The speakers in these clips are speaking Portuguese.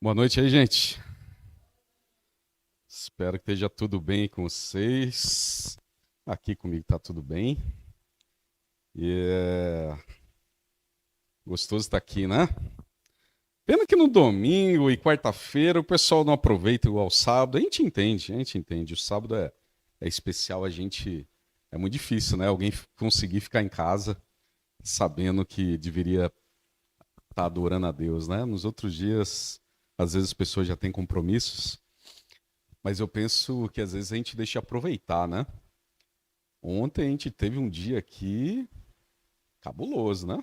Boa noite aí, gente. Espero que esteja tudo bem com vocês. Aqui comigo tá tudo bem. E é gostoso estar aqui, né? Pena que no domingo e quarta-feira o pessoal não aproveita igual o sábado. A gente entende. O sábado é especial, É muito difícil, né? Alguém conseguir ficar em casa sabendo que deveria estar adorando a Deus, né? Nos outros dias, às vezes as pessoas já têm compromissos, mas eu penso que às vezes a gente deixa aproveitar, né? Ontem a gente teve um dia aqui cabuloso, né?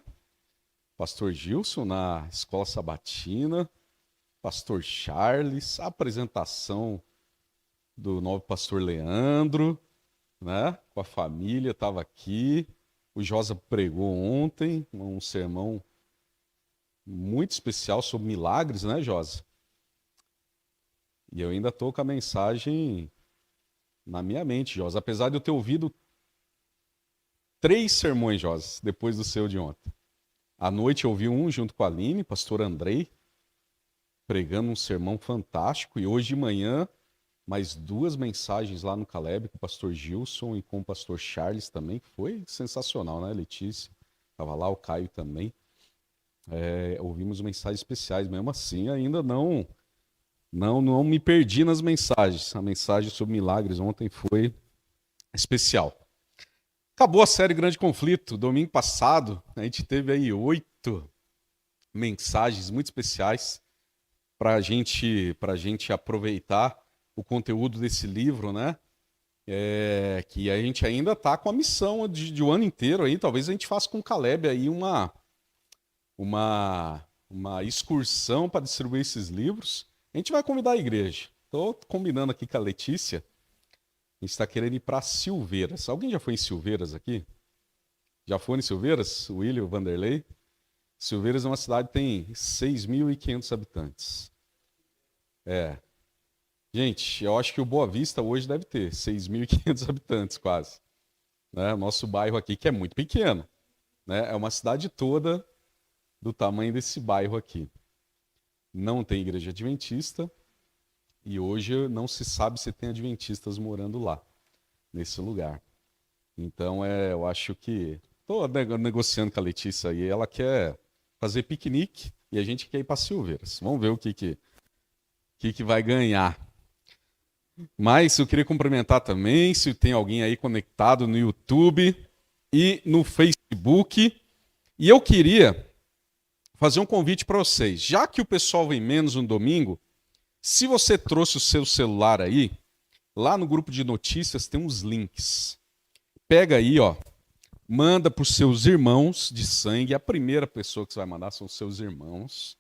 Pastor Gilson na Escola Sabatina, Pastor Charles, a apresentação do novo Pastor Leandro, né? Com a família, estava aqui. O Josa pregou ontem um sermão muito especial sobre milagres, né, Josa? E eu ainda estou com a mensagem na minha mente, Josa. Apesar de eu ter ouvido 3 sermões, Josa, depois do seu de ontem. À noite eu ouvi um junto com a Aline, pastor Andrei, pregando um sermão fantástico. E hoje de manhã, mais 2 mensagens lá no Caleb, com o pastor Gilson e com o pastor Charles também, que foi sensacional, né? Letícia estava lá, o Caio também. Ouvimos mensagens especiais, mesmo assim, ainda não me perdi nas mensagens. A mensagem sobre milagres ontem foi especial. Acabou a série Grande Conflito. Domingo passado, a gente teve aí 8 mensagens muito especiais para a gente aproveitar o conteúdo desse livro, né? Que a gente ainda está com a missão de um ano inteiro aí. Talvez a gente faça com o Caleb aí uma excursão para distribuir esses livros. A gente vai convidar a igreja. Estou combinando aqui com a Letícia. A gente está querendo ir para Silveiras. Alguém já foi em Silveiras aqui? Já foi em Silveiras? O William, o Vanderlei? Silveiras é uma cidade que tem 6.500 habitantes. É. Gente, eu acho que o Boa Vista hoje deve ter 6.500 habitantes quase. Né? Nosso bairro aqui, que é muito pequeno. Né? É uma cidade toda do tamanho desse bairro aqui. Não tem igreja adventista e hoje não se sabe se tem adventistas morando lá, nesse lugar. Então, eu acho que estou negociando com a Letícia aí. Ela quer fazer piquenique e a gente quer ir para Silveiras. Vamos ver o que vai ganhar. Mas eu queria cumprimentar também, se tem alguém aí conectado no YouTube e no Facebook. E eu queria fazer um convite para vocês. Já que o pessoal vem menos no domingo, se você trouxe o seu celular aí, lá no grupo de notícias tem uns links. Pega aí, ó, manda para os seus irmãos de sangue. A primeira pessoa que você vai mandar são os seus irmãos.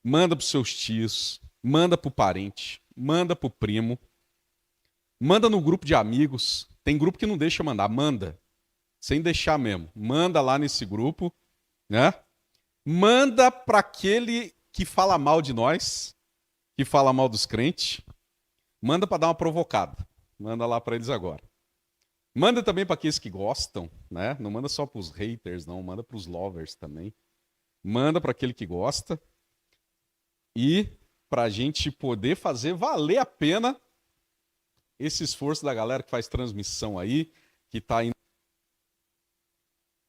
Manda para os seus tios, manda para o parente, manda para o primo. Manda no grupo de amigos. Tem grupo que não deixa mandar. Manda. Sem deixar mesmo. Manda lá nesse grupo, né? Manda para aquele que fala mal de nós, que fala mal dos crentes. Manda para dar uma provocada. Manda lá para eles agora. Manda também para aqueles que gostam, né? Não manda só para os haters, não. Manda para os lovers também. Manda para aquele que gosta. E para a gente poder fazer valer a pena esse esforço da galera que faz transmissão aí, que está indo,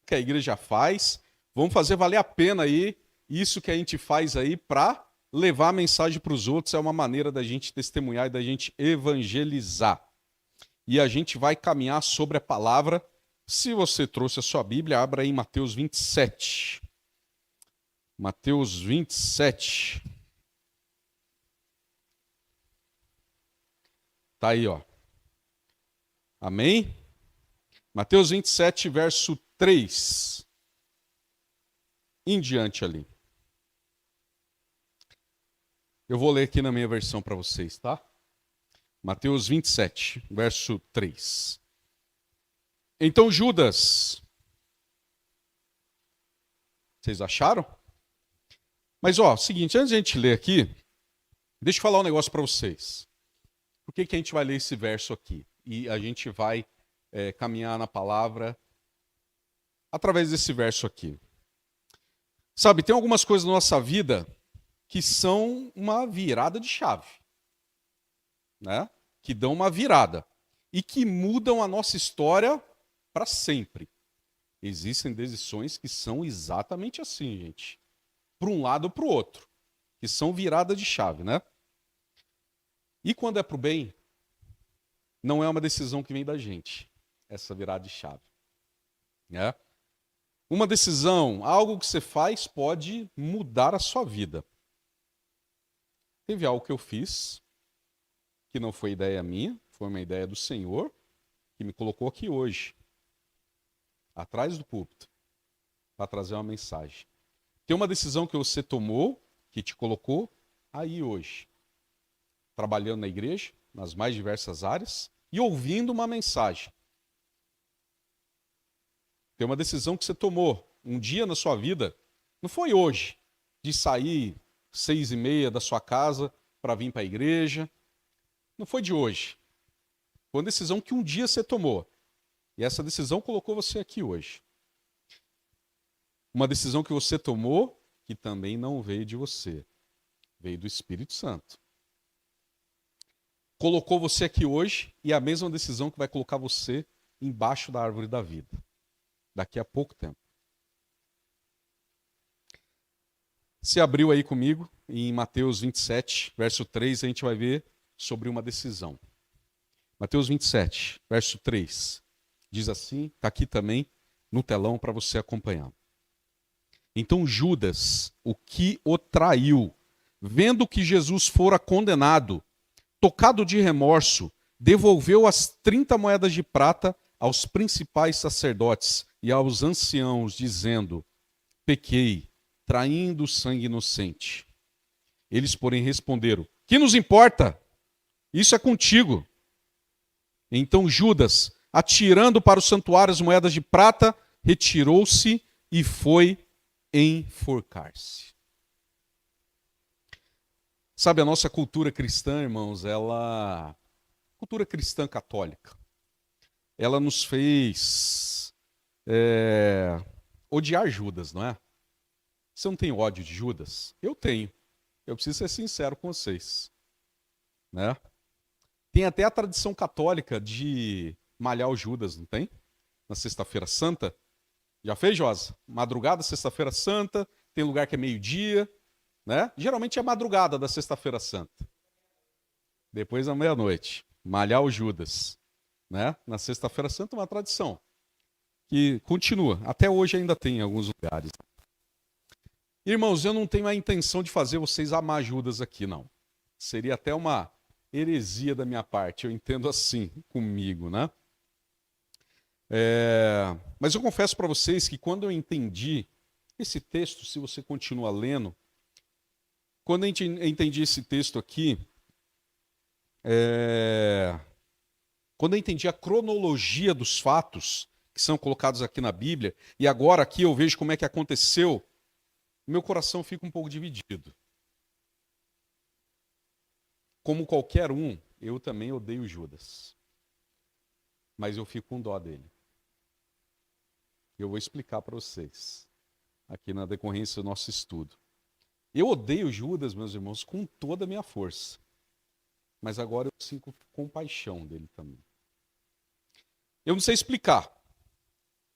que a igreja faz. Vamos fazer valer a pena aí isso que a gente faz aí para levar a mensagem para os outros. É uma maneira da gente testemunhar e da gente evangelizar. E a gente vai caminhar sobre a palavra. Se você trouxe a sua Bíblia, abra aí em Mateus 27. Mateus 27. Tá aí, ó. Amém? Mateus 27, verso 3. Em diante ali. Eu vou ler aqui na minha versão para vocês, tá? Mateus 27, verso 3. Então Judas. Vocês acharam? Mas, ó, seguinte, antes de a gente ler aqui, deixa eu falar um negócio para vocês. Por que a gente vai ler esse verso aqui? E a gente vai caminhar na palavra através desse verso aqui. Sabe, tem algumas coisas na nossa vida que são uma virada de chave, né? Que dão uma virada e que mudam a nossa história para sempre. Existem decisões que são exatamente assim, gente. Para um lado ou para o outro, que são virada de chave, né? E quando é para o bem, não é uma decisão que vem da gente, essa virada de chave, né? Uma decisão, algo que você faz pode mudar a sua vida. Teve algo que eu fiz, que não foi ideia minha, foi uma ideia do Senhor, que me colocou aqui hoje, atrás do púlpito, para trazer uma mensagem. Tem uma decisão que você tomou, que te colocou aí hoje, trabalhando na igreja, nas mais diversas áreas, e ouvindo uma mensagem. Tem uma decisão que você tomou um dia na sua vida, não foi hoje, de sair 6:30 da sua casa para vir para a igreja. Não foi de hoje. Foi uma decisão que um dia você tomou. E essa decisão colocou você aqui hoje. Uma decisão que você tomou que também não veio de você. Veio do Espírito Santo. Colocou você aqui hoje e é a mesma decisão que vai colocar você embaixo da árvore da vida. Daqui a pouco tempo. Se abriu aí comigo em Mateus 27, verso 3, a gente vai ver sobre uma decisão. Mateus 27, verso 3, diz assim, está aqui também no telão para você acompanhar. Então Judas, o que o traiu, vendo que Jesus fora condenado, tocado de remorso, devolveu as 30 moedas de prata aos principais sacerdotes e aos anciãos, dizendo, pequei, traindo sangue inocente. Eles, porém, responderam, que nos importa? Isso é contigo. Então Judas, atirando para o santuário as moedas de prata, retirou-se e foi enforcar-se. Sabe, a nossa cultura cristã, irmãos, cultura cristã católica, ela nos fez odiar Judas, não é? Você não tem ódio de Judas? Eu tenho. Eu preciso ser sincero com vocês, né? Tem até a tradição católica de malhar o Judas, não tem? Na Sexta-feira Santa. Já fez, Josa? Madrugada, Sexta-feira Santa, tem lugar que é meio-dia, né? Geralmente é madrugada da Sexta-feira Santa. Depois da meia-noite. Malhar o Judas, né? Na Sexta-feira Santa é uma tradição que continua. Até hoje ainda tem em alguns lugares. Irmãos, eu não tenho a intenção de fazer vocês amar Judas aqui, não. Seria até uma heresia da minha parte, eu entendo assim comigo, né? Mas eu confesso para vocês que quando eu entendi esse texto, se você continua lendo, quando eu entendi esse texto aqui, quando eu entendi a cronologia dos fatos que são colocados aqui na Bíblia, e agora aqui eu vejo como é que aconteceu, meu coração fica um pouco dividido. Como qualquer um, eu também odeio Judas. Mas eu fico com dó dele. Eu vou explicar para vocês, aqui na decorrência do nosso estudo. Eu odeio Judas, meus irmãos, com toda a minha força. Mas agora eu sinto compaixão dele também. Eu não sei explicar,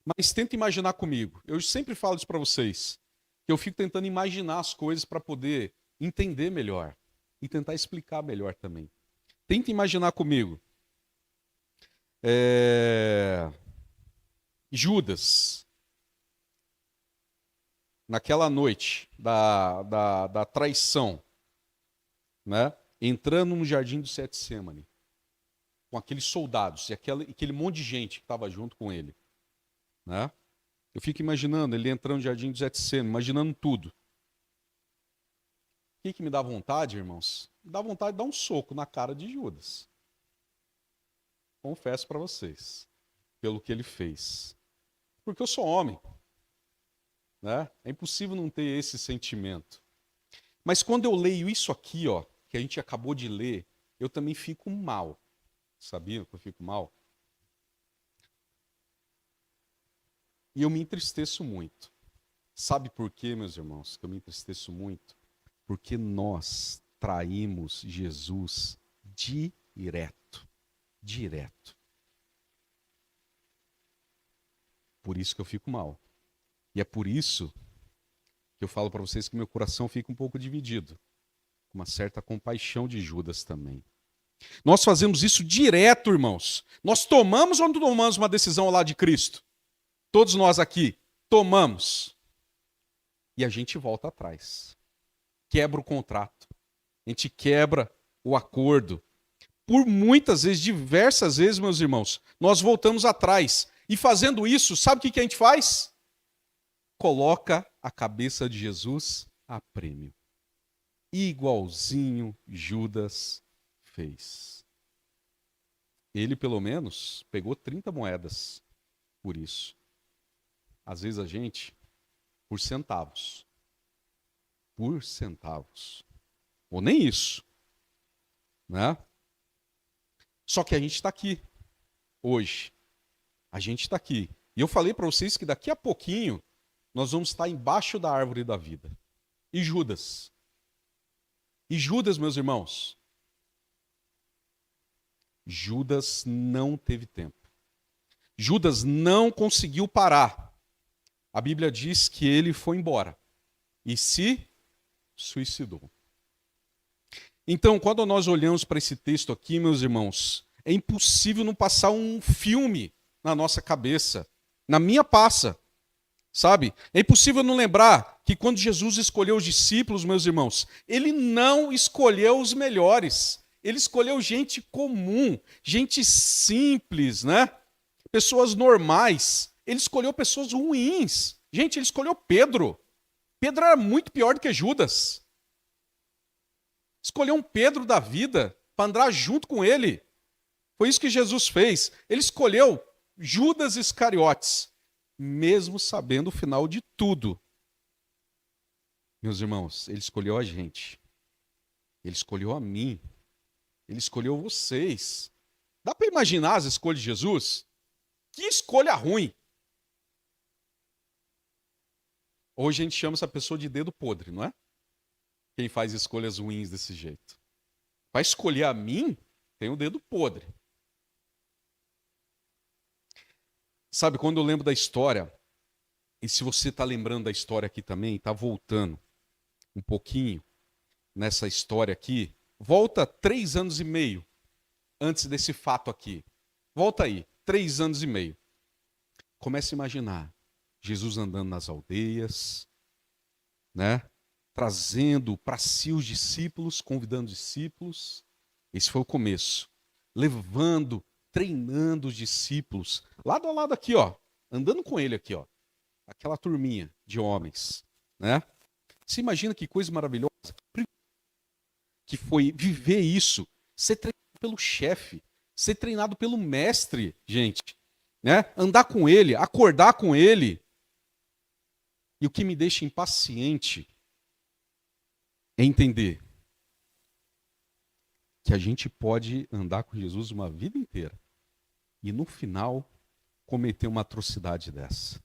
mas tenta imaginar comigo. Eu sempre falo isso para vocês, que eu fico tentando imaginar as coisas para poder entender melhor e tentar explicar melhor também. Tenta imaginar comigo. Judas, naquela noite da traição, né? Entrando no jardim do Getsemane, com aqueles soldados e aquele monte de gente que estava junto com ele, né? Eu fico imaginando ele entrando no jardim do Getsemane, imaginando tudo. O que me dá vontade, irmãos? Me dá vontade de dar um soco na cara de Judas. Confesso para vocês, pelo que ele fez. Porque eu sou homem, né? É impossível não ter esse sentimento. Mas quando eu leio isso aqui, ó, que a gente acabou de ler, eu também fico mal. Sabia que eu fico mal? E eu me entristeço muito. Sabe por quê, meus irmãos, que eu me entristeço muito? Porque nós traímos Jesus direto. Direto. Por isso que eu fico mal. E é por isso que eu falo para vocês que meu coração fica um pouco dividido. Com uma certa compaixão de Judas também. Nós fazemos isso direto, irmãos. Nós tomamos ou não tomamos uma decisão ao lado de Cristo? Todos nós aqui tomamos. E a gente volta atrás. Quebra o contrato. A gente quebra o acordo. Por muitas vezes, diversas vezes, meus irmãos, nós voltamos atrás. E fazendo isso, sabe o que a gente faz? Coloca a cabeça de Jesus a prêmio. Igualzinho Judas fez. Ele, pelo menos, pegou 30 moedas por isso. Às vezes a gente, por centavos. Por centavos. Ou nem isso. Né? Só que a gente está aqui, hoje. A gente está aqui. E eu falei para vocês que daqui a pouquinho nós vamos estar embaixo da árvore da vida. E Judas? E Judas, meus irmãos? Judas não teve tempo. Judas não conseguiu parar. A Bíblia diz que ele foi embora e se suicidou. Então, quando nós olhamos para esse texto aqui, meus irmãos, é impossível não passar um filme na nossa cabeça. Na minha passa, sabe? É impossível não lembrar que quando Jesus escolheu os discípulos, meus irmãos, ele não escolheu os melhores. Ele escolheu gente comum, gente simples, né? Pessoas normais. Ele escolheu pessoas ruins. Gente, ele escolheu Pedro. Pedro era muito pior do que Judas. Escolheu um Pedro da vida para andar junto com ele. Foi isso que Jesus fez. Ele escolheu Judas Iscariotes, mesmo sabendo o final de tudo. Meus irmãos, ele escolheu a gente. Ele escolheu a mim. Ele escolheu vocês. Dá para imaginar as escolhas de Jesus? Que escolha ruim. Hoje a gente chama essa pessoa de dedo podre, não é? Quem faz escolhas ruins desse jeito. Para escolher a mim, tem o dedo podre. Sabe, quando eu lembro da história, e se você está lembrando da história aqui também, está voltando um pouquinho nessa história aqui, volta 3 anos e meio antes desse fato aqui. Volta aí, 3 anos e meio. Comece a imaginar Jesus andando nas aldeias, né? Trazendo para si os discípulos, convidando discípulos. Esse foi o começo. Levando, treinando os discípulos. Lado a lado aqui, ó. Andando com ele aqui, ó. Aquela turminha de homens, né? Você imagina que coisa maravilhosa que foi viver isso, ser treinado pelo chefe, ser treinado pelo mestre, gente, né? Andar com ele, acordar com ele. E o que me deixa impaciente é entender que a gente pode andar com Jesus uma vida inteira e no final cometer uma atrocidade dessa.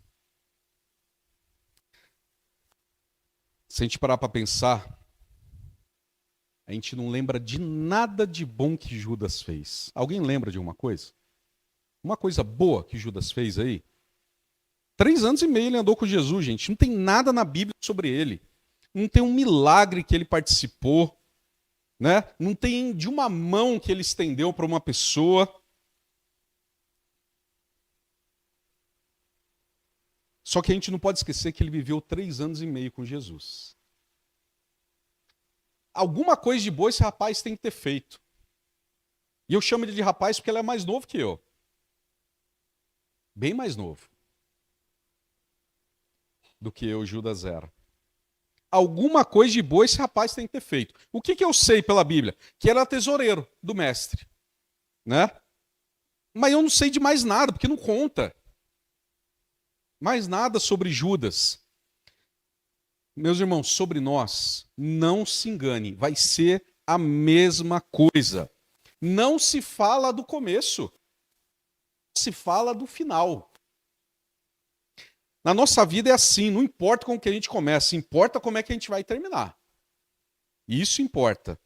Se a gente parar para pensar, a gente não lembra de nada de bom que Judas fez. Alguém lembra de uma coisa? Uma coisa boa que Judas fez aí? 3 anos e meio ele andou com Jesus, gente. Não tem nada na Bíblia sobre ele. Não tem um milagre que ele participou, né? Não tem de uma mão que ele estendeu para uma pessoa. Só que a gente não pode esquecer que ele viveu 3 anos e meio com Jesus. Alguma coisa de boa esse rapaz tem que ter feito. E eu chamo ele de rapaz porque ele é mais novo que eu. Bem mais novo do que eu, Judas, era. Alguma coisa de boa esse rapaz tem que ter feito. O que eu sei pela Bíblia? Que era tesoureiro do mestre, né? Mas eu não sei de mais nada, porque não conta. Mais nada sobre Judas. Meus irmãos, sobre nós, não se engane, vai ser a mesma coisa. Não se fala do começo, se fala do final. Na nossa vida é assim, não importa como que a gente começa, importa como é que a gente vai terminar. E isso importa.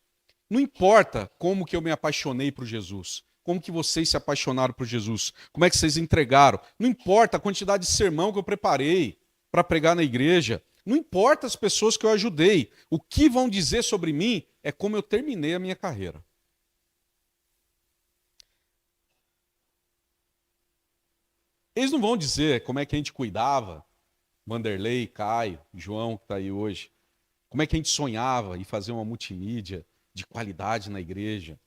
Não importa como que eu me apaixonei por Jesus, como que vocês se apaixonaram por Jesus, como é que vocês entregaram. Não importa a quantidade de sermão que eu preparei para pregar na igreja. Não importa as pessoas que eu ajudei. O que vão dizer sobre mim é como eu terminei a minha carreira. Eles não vão dizer como é que a gente cuidava, Vanderlei, Caio, João, que está aí hoje. Como é que a gente sonhava em fazer uma multimídia de qualidade na igreja.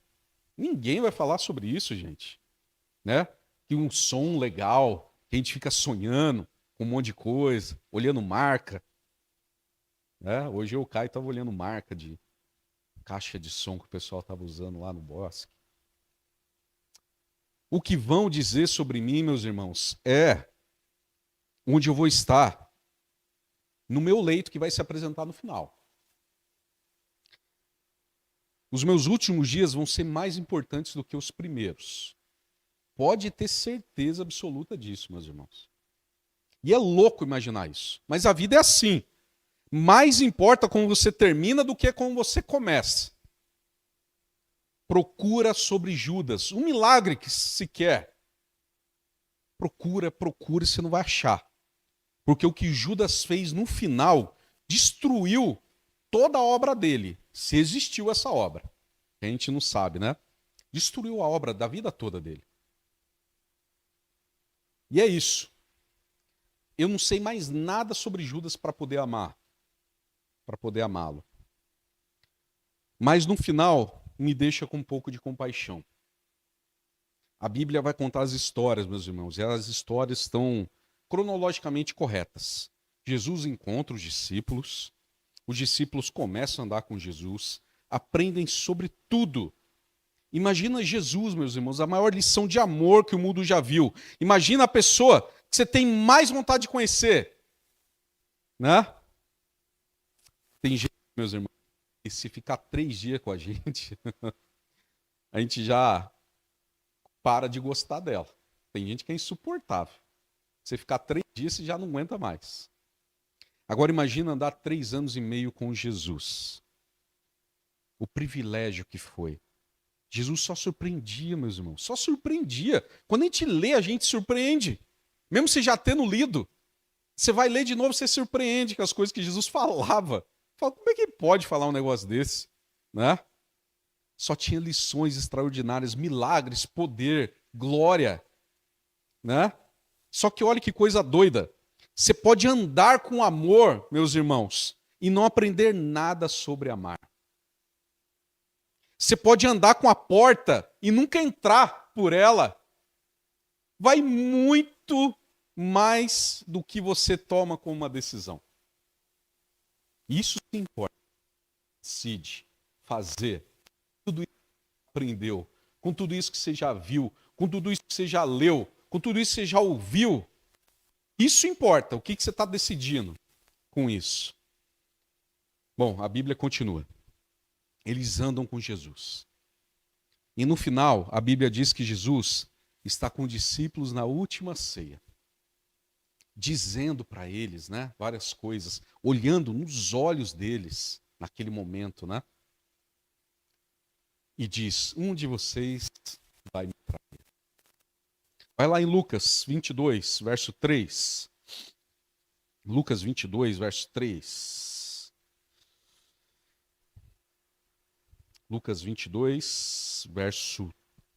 Ninguém vai falar sobre isso, gente. Né? Que um som legal, que a gente fica sonhando com um monte de coisa, olhando marca. Né? Hoje eu, Caio, estava olhando marca de caixa de som que o pessoal estava usando lá no bosque. O que vão dizer sobre mim, meus irmãos, é onde eu vou estar no meu leito que vai se apresentar no final. Os meus últimos dias vão ser mais importantes do que os primeiros. Pode ter certeza absoluta disso, meus irmãos. E é louco imaginar isso. Mas a vida é assim. Mais importa como você termina do que como você começa. Procura sobre Judas. Um milagre que se quer. Procura, você não vai achar. Porque o que Judas fez no final destruiu toda a obra dele. Se existiu essa obra. A gente não sabe, né? Destruiu a obra da vida toda dele. E é isso. Eu não sei mais nada sobre Judas para poder amar. Para poder amá-lo. Mas no final, me deixa com um pouco de compaixão. A Bíblia vai contar as histórias, meus irmãos, e as histórias estão cronologicamente corretas. Jesus encontra os discípulos começam a andar com Jesus, aprendem sobre tudo. Imagina Jesus, meus irmãos, a maior lição de amor que o mundo já viu. Imagina a pessoa que você tem mais vontade de conhecer. Né? Tem gente, meus irmãos, que se ficar 3 dias com a gente já para de gostar dela. Tem gente que é insuportável. Você ficar 3 dias, você já não aguenta mais. Agora imagina andar 3 anos e meio com Jesus. O privilégio que foi. Jesus só surpreendia, meus irmãos. Só surpreendia. Quando a gente lê, a gente surpreende. Mesmo você já tendo lido. Você vai ler de novo, você surpreende com as coisas que Jesus falava. Fala, como é que ele pode falar um negócio desse? Né? Só tinha lições extraordinárias, milagres, poder, glória. Né? Só que olha que coisa doida. Você pode andar com amor, meus irmãos, e não aprender nada sobre amar. Você pode andar com a porta e nunca entrar por ela. Vai muito mais do que você toma como uma decisão. Isso que importa. Decide fazer tudo isso que você aprendeu, com tudo isso que você já viu, com tudo isso que você já leu, com tudo isso que você já ouviu. Isso importa. O que você está decidindo com isso? Bom, a Bíblia continua. Eles andam com Jesus. E no final, a Bíblia diz que Jesus está com discípulos na última ceia, dizendo para eles, né, várias coisas, olhando nos olhos deles naquele momento, né? E diz: um de vocês vai me trair. Vai lá em Lucas 22, verso 3. Lucas 22, verso 3. Lucas 22, verso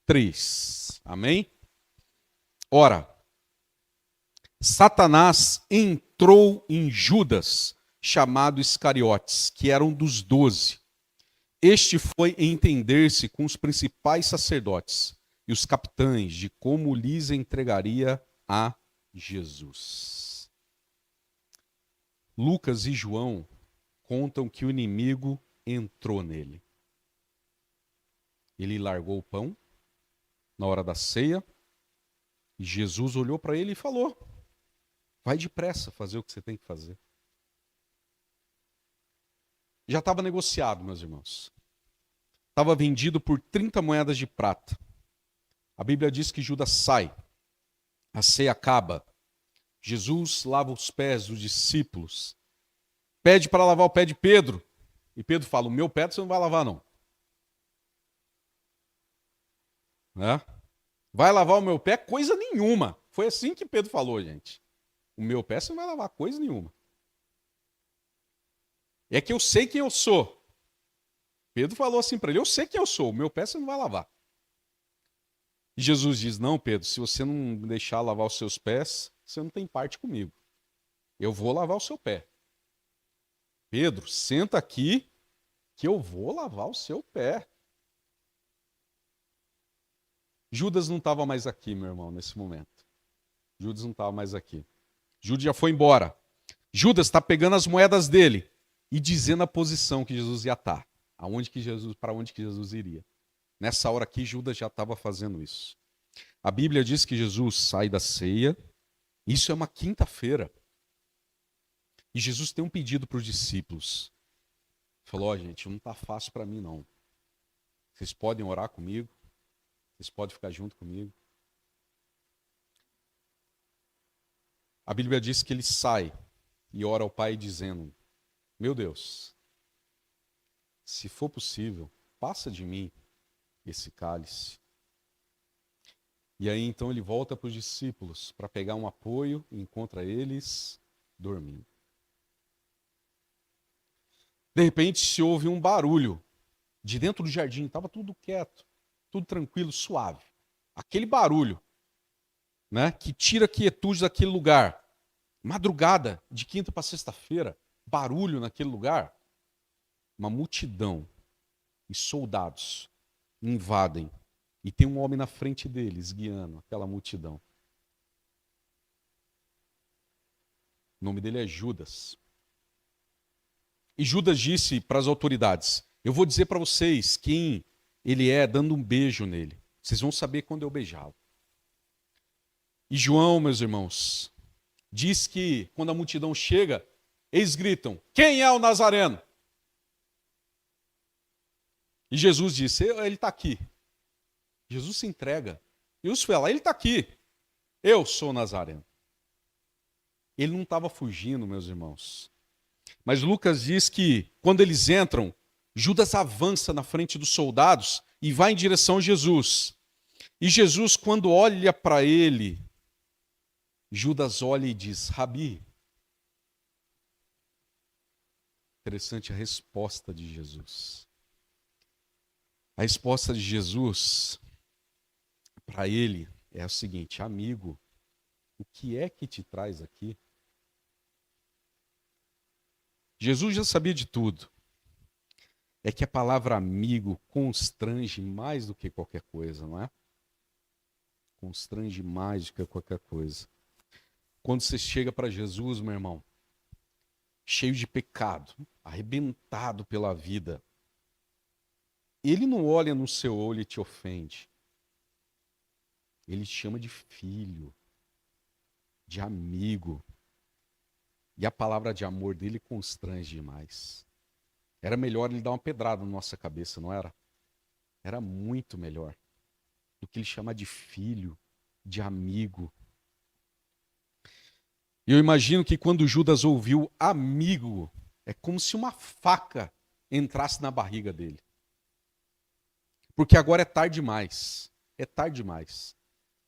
3. Amém? Ora, Satanás entrou em Judas, chamado Iscariotes, que era um dos 12. Este foi entender-se com os principais sacerdotes e os capitães de como lhes entregaria a Jesus. Lucas e João contam que o inimigo entrou nele. Ele largou o pão na hora da ceia e Jesus olhou para ele e falou: vai depressa fazer o que você tem que fazer. Já estava negociado, meus irmãos. Estava vendido por 30 moedas de prata. A Bíblia diz que Judas sai. A ceia acaba. Jesus lava os pés dos discípulos. Pede para lavar o pé de Pedro. E Pedro fala, o meu pé você não vai lavar não. Né? Vai lavar o meu pé? Coisa nenhuma. Foi assim que Pedro falou, gente. O meu pé você não vai lavar coisa nenhuma. É que eu sei quem eu sou. Pedro falou assim para ele, eu sei quem eu sou, o meu pé você não vai lavar. E Jesus diz, não, Pedro, se você não deixar lavar os seus pés, você não tem parte comigo. Eu vou lavar o seu pé. Pedro, senta aqui que eu vou lavar o seu pé. Judas não estava mais aqui, meu irmão, nesse momento. Judas não estava mais aqui. Judas já foi embora. Judas está pegando as moedas dele e dizendo a posição que Jesus ia estar. Para onde que Jesus iria. Nessa hora aqui, Judas já estava fazendo isso. A Bíblia diz que Jesus sai da ceia. Isso é uma quinta-feira. E Jesus tem um pedido para os discípulos. Falou, ó, gente, não está fácil para mim, não. Vocês podem orar comigo? Vocês podem ficar junto comigo? A Bíblia diz que ele sai e ora ao Pai dizendo, meu Deus, se for possível, passa de mim esse cálice. E aí então ele volta para os discípulos para pegar um apoio e encontra eles dormindo. De repente se ouve um barulho de dentro do jardim, estava tudo quieto, tudo tranquilo, suave. Aquele barulho, né, que tira a quietude daquele lugar. Madrugada, de quinta para sexta-feira, barulho naquele lugar. Uma multidão e soldados invadem. E tem um homem na frente deles, guiando aquela multidão. O nome dele é Judas. E Judas disse para as autoridades, eu vou dizer para vocês quem ele é, dando um beijo nele. Vocês vão saber quando eu beijá-lo. E João, meus irmãos, diz que quando a multidão chega, eles gritam, quem é o Nazareno? E Jesus disse, ele está aqui. Jesus se entrega. E os fala, ele está aqui. Eu sou o Nazareno. Ele não estava fugindo, meus irmãos. Mas Lucas diz que quando eles entram, Judas avança na frente dos soldados e vai em direção a Jesus. E Jesus, quando olha para ele, Judas olha e diz, Rabi. Interessante a resposta de Jesus. A resposta de Jesus para ele é o seguinte, amigo, o que é que te traz aqui? Jesus já sabia de tudo. É que a palavra amigo constrange mais do que qualquer coisa, não é? Constrange mais do que qualquer coisa. Quando você chega para Jesus, meu irmão, cheio de pecado, arrebentado pela vida, ele não olha no seu olho e te ofende. Ele te chama de filho, de amigo. E a palavra de amor dele constrange demais. Era melhor ele dar uma pedrada na nossa cabeça, não era? Era muito melhor do que ele chamar de filho, de amigo. E eu imagino que quando Judas ouviu amigo, é como se uma faca entrasse na barriga dele. Porque agora é tarde demais. É tarde demais.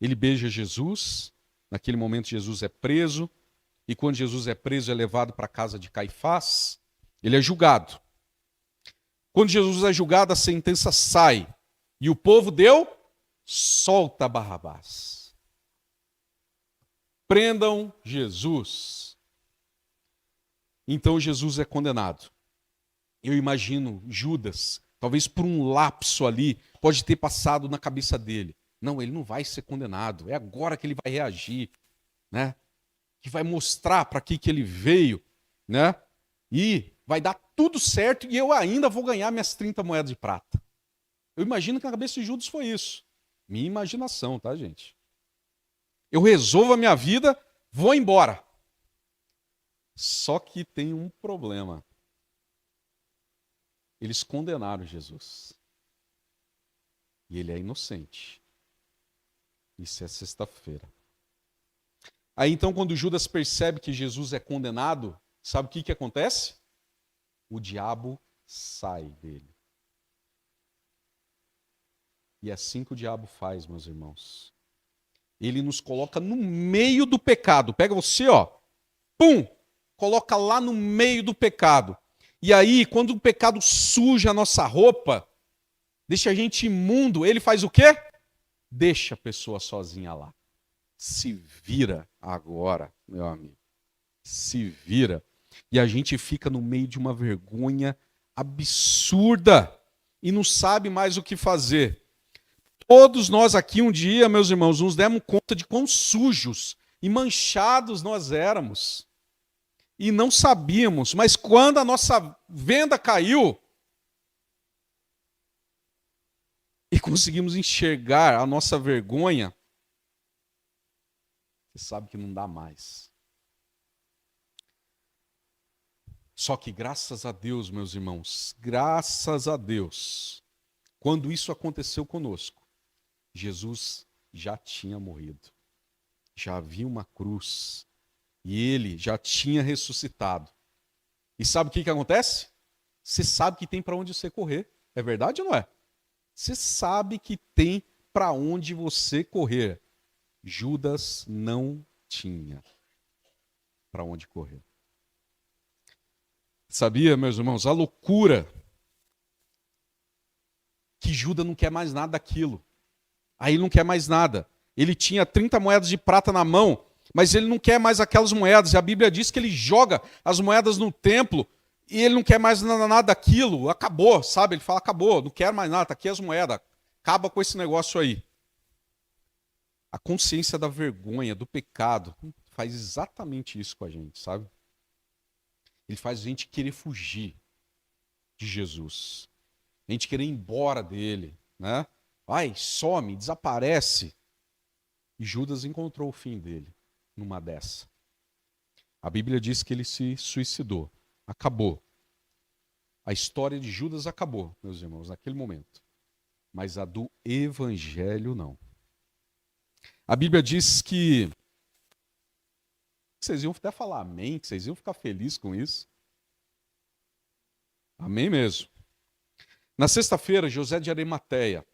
Ele beija Jesus, naquele momento Jesus é preso, e quando Jesus é preso é levado para a casa de Caifás, ele é julgado. Quando Jesus é julgado, a sentença sai, e o povo solta Barrabás. Prendam Jesus. Então Jesus é condenado. Eu imagino Judas, talvez por um lapso ali, pode ter passado na cabeça dele. Não, ele não vai ser condenado. É agora que ele vai reagir, né? Que vai mostrar para que ele veio, né? E vai dar tudo certo e eu ainda vou ganhar minhas 30 moedas de prata. Eu imagino que na cabeça de Judas foi isso. Minha imaginação, tá, gente? Eu resolvo a minha vida, vou embora. Só que tem um problema. Eles condenaram Jesus. E ele é inocente. Isso é sexta-feira. Aí então, quando Judas percebe que Jesus é condenado, sabe o que acontece? O diabo sai dele. E é assim que o diabo faz, meus irmãos. Ele nos coloca no meio do pecado. Pega você, ó, pum, coloca lá no meio do pecado. E aí, quando o pecado suja a nossa roupa, deixa a gente imundo, ele faz o quê? Deixa a pessoa sozinha lá. Se vira agora, meu amigo. Se vira. E a gente fica no meio de uma vergonha absurda e não sabe mais o que fazer. Todos nós aqui um dia, meus irmãos, nos demos conta de quão sujos e manchados nós éramos. E não sabíamos, mas quando a nossa venda caiu e conseguimos enxergar a nossa vergonha, você sabe que não dá mais. Só que graças a Deus, meus irmãos, graças a Deus, quando isso aconteceu conosco, Jesus já tinha morrido. Já havia uma cruz. E ele já tinha ressuscitado. E sabe o que acontece? Você sabe que tem para onde você correr. É verdade ou não é? Você sabe que tem para onde você correr. Judas não tinha para onde correr. Sabia, meus irmãos, a loucura que Judas não quer mais nada daquilo. Aí ele não quer mais nada. Ele tinha 30 moedas de prata na mão, mas ele não quer mais aquelas moedas. E a Bíblia diz que ele joga as moedas no templo e ele não quer mais nada daquilo. Acabou, sabe? Ele fala, acabou, não quero mais nada, tá aqui as moedas. Acaba com esse negócio aí. A consciência da vergonha, do pecado, faz exatamente isso com a gente, sabe? Ele faz a gente querer fugir de Jesus. A gente querer ir embora dele, né? Ai, some, desaparece. E Judas encontrou o fim dele numa dessa. A Bíblia diz que ele se suicidou. Acabou. A história de Judas acabou, meus irmãos, naquele momento. Mas a do Evangelho não. A Bíblia diz que vocês iam até falar amém, que vocês iam ficar felizes com isso. Amém mesmo. Na sexta-feira, José de Arimateia,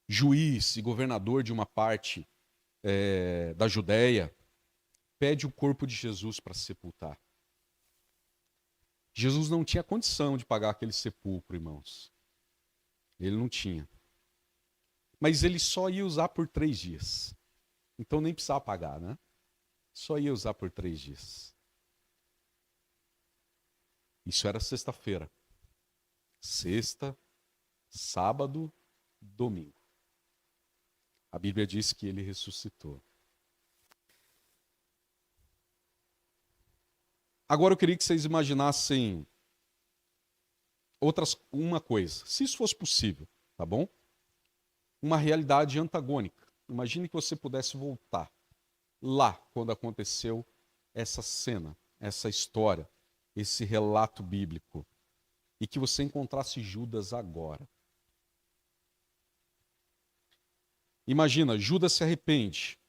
juiz e governador de uma parte da Judéia, pede o corpo de Jesus para sepultar. Jesus não tinha condição de pagar aquele sepulcro, irmãos. Ele não tinha. Mas ele só ia usar por 3 dias. Então nem precisava pagar, né? Só ia usar por 3 dias. Isso era sexta-feira. Sexta, sábado, domingo. A Bíblia diz que ele ressuscitou. Agora eu queria que vocês imaginassem uma coisa. Se isso fosse possível, tá bom? Uma realidade antagônica. Imagine que você pudesse voltar lá quando aconteceu essa cena, essa história, esse relato bíblico. E que você encontrasse Judas agora. Imagina, Judas se arrepende.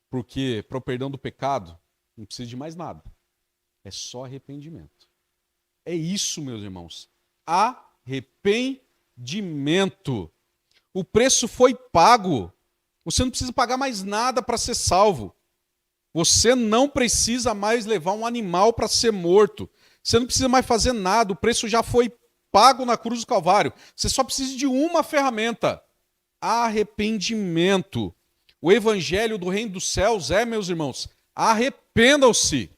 Porque para o perdão do pecado, não precisa de mais nada. É só arrependimento. É isso, meus irmãos. Arrependimento. O preço foi pago. Você não precisa pagar mais nada para ser salvo. Você não precisa mais levar um animal para ser morto. Você não precisa mais fazer nada. O preço já foi pago na cruz do Calvário. Você só precisa de uma ferramenta: arrependimento. O evangelho do reino dos céus meus irmãos, arrependam-se.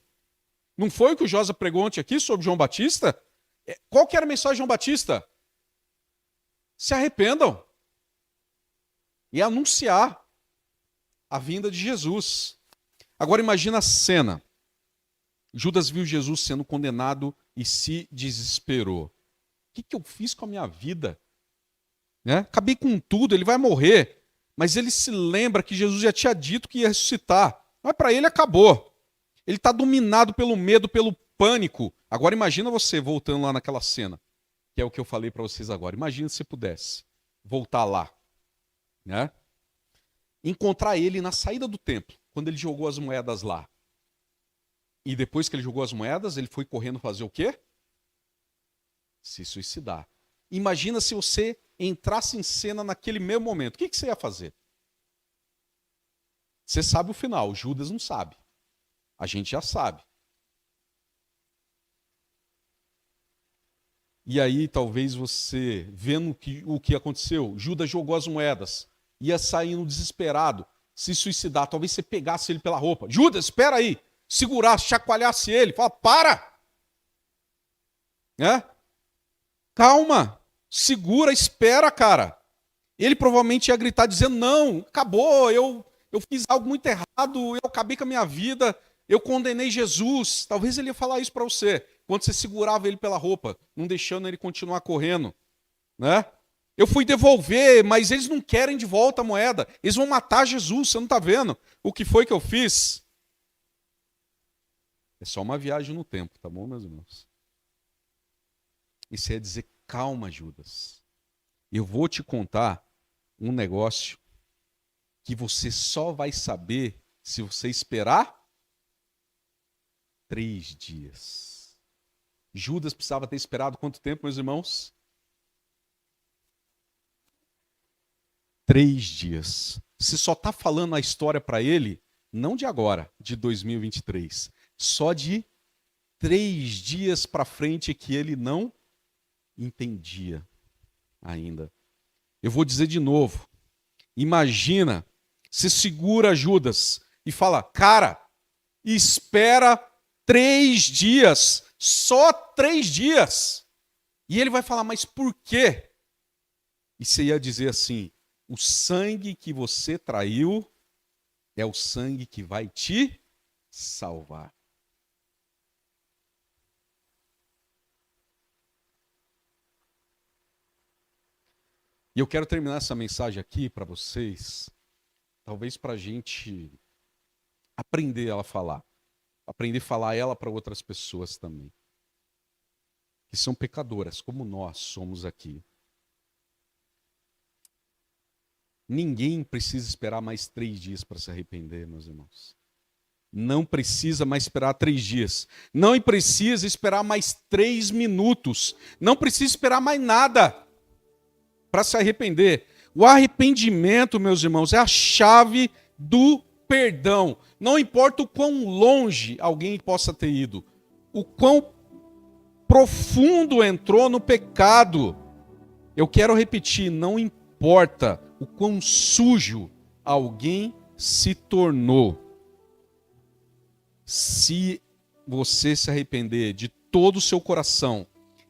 Não foi o que o Josa pregou ontem aqui sobre João Batista? Qual que era a mensagem de João Batista? Se arrependam. E anunciar a vinda de Jesus. Agora imagina a cena. Judas viu Jesus sendo condenado e se desesperou. O que eu fiz com a minha vida? Né? Acabei com tudo, ele vai morrer. Mas ele se lembra que Jesus já tinha dito que ia ressuscitar. Mas para ele acabou. Ele está dominado pelo medo, pelo pânico. Agora imagina você voltando lá naquela cena, que é o que eu falei para vocês agora. Imagina se você pudesse voltar lá. Né? Encontrar ele na saída do templo, quando ele jogou as moedas lá. E depois que ele jogou as moedas, ele foi correndo fazer o quê? Se suicidar. Imagina se você entrasse em cena naquele mesmo momento. O que você ia fazer? Você sabe o final, Judas não sabe. A gente já sabe. E aí, talvez você, vendo o que aconteceu, Judas jogou as moedas, ia saindo desesperado, se suicidar. Talvez você pegasse ele pela roupa. Judas, espera aí. Segurasse, chacoalhasse ele. Fala, para! Né? Calma. Segura, espera, cara. Ele provavelmente ia gritar dizendo, não, acabou, eu fiz algo muito errado, eu acabei com a minha vida, eu condenei Jesus. Talvez ele ia falar isso para você, quando você segurava ele pela roupa, não deixando ele continuar correndo, né? Eu fui devolver, mas eles não querem de volta a moeda. Eles vão matar Jesus, você não está vendo o que foi que eu fiz? É só uma viagem no tempo, tá bom, meus irmãos? Isso é dizer, calma, Judas. Eu vou te contar um negócio que você só vai saber se você esperar 3 dias. Judas precisava ter esperado quanto tempo, meus irmãos? 3 dias. Você só está falando a história para ele, não de agora, de 2023. Só de 3 dias para frente que ele não entendia ainda. Eu vou dizer de novo. Imagina, você segura Judas e fala, cara, espera 3 dias, só 3 dias. E ele vai falar, mas por quê? E você ia dizer assim, o sangue que você traiu é o sangue que vai te salvar. E eu quero terminar essa mensagem aqui para vocês, talvez para a gente aprender ela a falar. Aprender a falar ela para outras pessoas também. Que são pecadoras, como nós somos aqui. Ninguém precisa esperar mais 3 dias para se arrepender, meus irmãos. Não precisa mais esperar 3 dias. Não precisa esperar mais 3 minutos. Não precisa esperar mais nada para se arrepender. O arrependimento, meus irmãos, é a chave do perdão. Não importa o quão longe alguém possa ter ido, o quão profundo entrou no pecado. Eu quero repetir, não importa o quão sujo alguém se tornou. Se você se arrepender de todo o seu coração,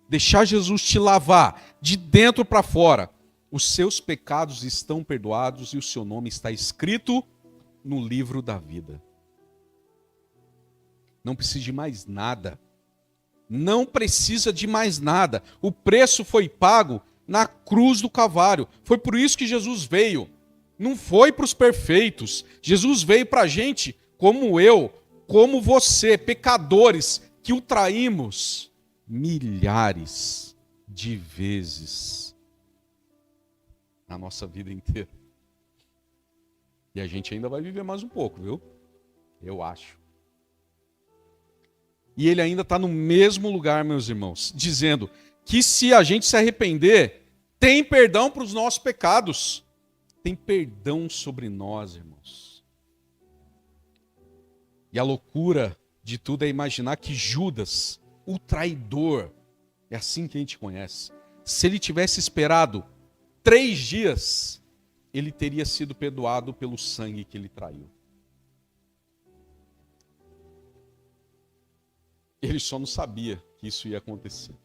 deixar Jesus te lavar de dentro para fora, os seus pecados estão perdoados e o seu nome está escrito no livro da vida. Não precisa de mais nada. Não precisa de mais nada. O preço foi pago na cruz do Calvário. Foi por isso que Jesus veio. Não foi para os perfeitos. Jesus veio para a gente, como eu, como você, pecadores, que o traímos milhares de vezes na nossa vida inteira. E a gente ainda vai viver mais um pouco, viu? Eu acho. E ele ainda está no mesmo lugar, meus irmãos, dizendo que se a gente se arrepender, tem perdão para os nossos pecados. Tem perdão sobre nós, irmãos. E a loucura de tudo é imaginar que Judas, o traidor, é assim que a gente conhece. Se ele tivesse esperado 3 dias, ele teria sido perdoado pelo sangue que ele traiu. Ele só não sabia que isso ia acontecer.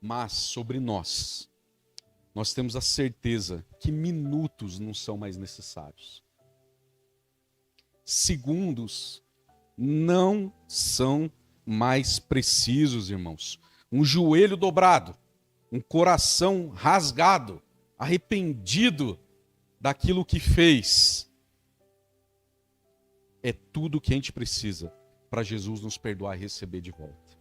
Mas sobre nós temos a certeza que minutos não são mais necessários. Segundos não são mais precisos, irmãos. Um joelho dobrado, um coração rasgado, arrependido daquilo que fez. É tudo o que a gente precisa para Jesus nos perdoar e receber de volta.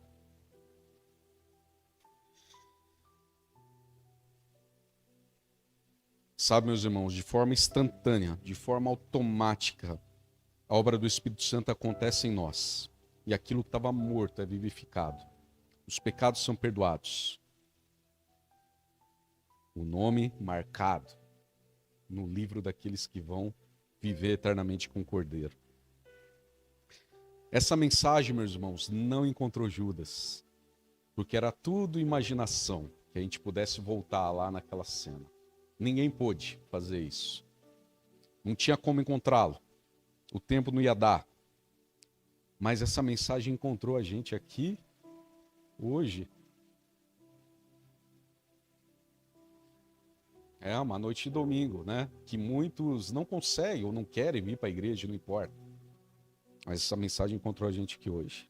Sabe, meus irmãos, de forma instantânea, de forma automática, a obra do Espírito Santo acontece em nós. E aquilo que estava morto é vivificado. Os pecados são perdoados. O nome marcado no livro daqueles que vão viver eternamente com o Cordeiro. Essa mensagem, meus irmãos, não encontrou Judas, porque era tudo imaginação, que a gente pudesse voltar lá naquela cena. Ninguém pôde fazer isso. Não tinha como encontrá-lo. O tempo não ia dar. Mas essa mensagem encontrou a gente aqui, hoje. É uma noite de domingo, né? Que muitos não conseguem ou não querem vir para a igreja, não importa. Mas essa mensagem encontrou a gente aqui hoje.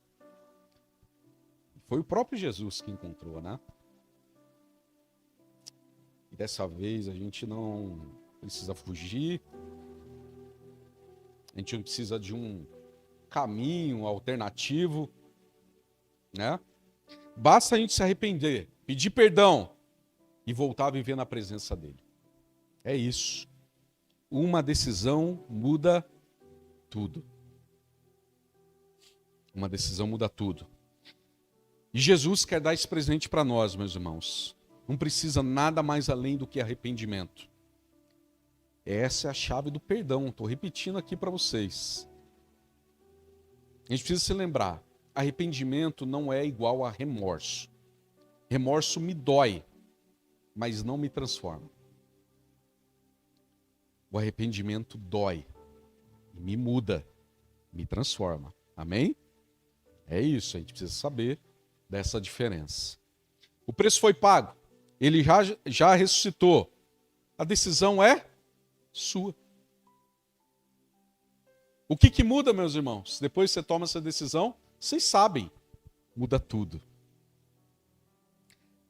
Foi o próprio Jesus que encontrou, né? E dessa vez a gente não precisa fugir. A gente não precisa de um caminho alternativo, né? Basta a gente se arrepender, pedir perdão e voltar a viver na presença dele. É isso. Uma decisão muda tudo. Uma decisão muda tudo. E Jesus quer dar esse presente para nós, meus irmãos. Não precisa nada mais além do que arrependimento. Essa é a chave do perdão. Estou repetindo aqui para vocês. A gente precisa se lembrar. Arrependimento não é igual a remorso. Remorso me dói, mas não me transforma. O arrependimento dói, me muda, me transforma. Amém? É isso, a gente precisa saber dessa diferença. O preço foi pago, ele já ressuscitou. A decisão é sua. O que muda, meus irmãos? Depois que você toma essa decisão, vocês sabem, muda tudo.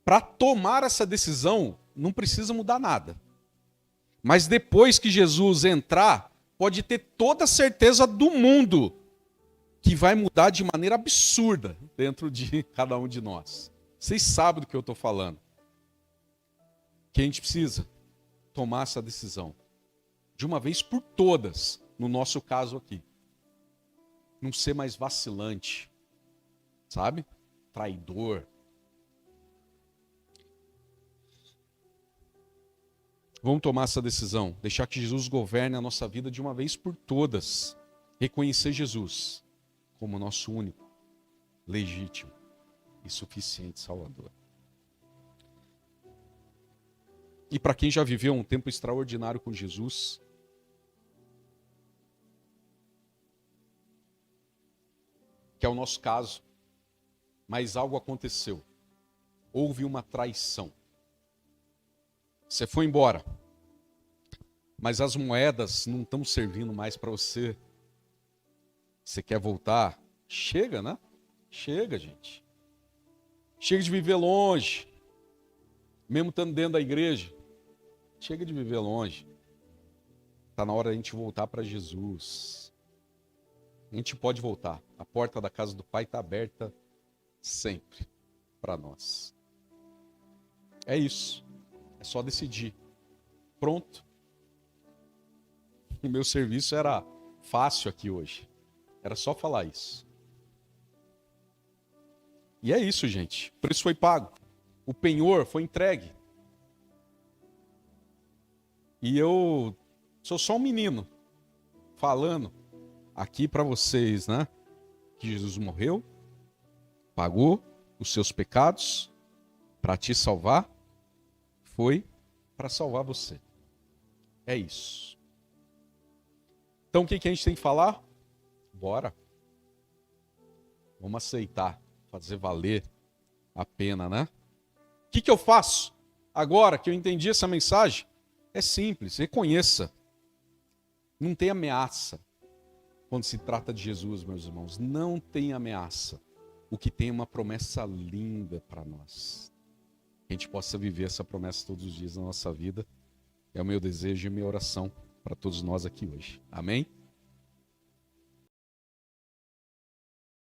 Para tomar essa decisão, não precisa mudar nada. Mas depois que Jesus entrar, pode ter toda a certeza do mundo que vai mudar de maneira absurda dentro de cada um de nós. Vocês sabem do que eu estou falando. Que a gente precisa tomar essa decisão. De uma vez por todas, no nosso caso aqui. Não ser mais vacilante, sabe? Traidor. Vamos tomar essa decisão, deixar que Jesus governe a nossa vida de uma vez por todas. Reconhecer Jesus como nosso único, legítimo e suficiente Salvador. E para quem já viveu um tempo extraordinário com Jesus, que é o nosso caso, mas algo aconteceu. Houve uma traição. Você foi embora, mas as moedas não estão servindo mais para você. Você quer voltar? Chega, né? Chega, gente. Chega de viver longe, mesmo estando dentro da igreja. Chega de viver longe. Está na hora da gente voltar para Jesus. A gente pode voltar. A porta da casa do Pai está aberta sempre para nós. É isso. É só decidir. Pronto. O meu serviço era fácil aqui hoje. Era só falar isso. E é isso, gente. O preço foi pago. O penhor foi entregue. E eu sou só um menino falando aqui para vocês, né? Que Jesus morreu, pagou os seus pecados para te salvar. Foi para salvar você. É isso. Então o que a gente tem que falar? Bora. Vamos aceitar, fazer valer a pena, né? O que eu faço agora que eu entendi essa mensagem? É simples, reconheça. Não tem ameaça quando se trata de Jesus, meus irmãos. Não tem ameaça. O que tem é uma promessa linda para nós. Que a gente possa viver essa promessa todos os dias na nossa vida. É o meu desejo e a minha oração para todos nós aqui hoje. Amém?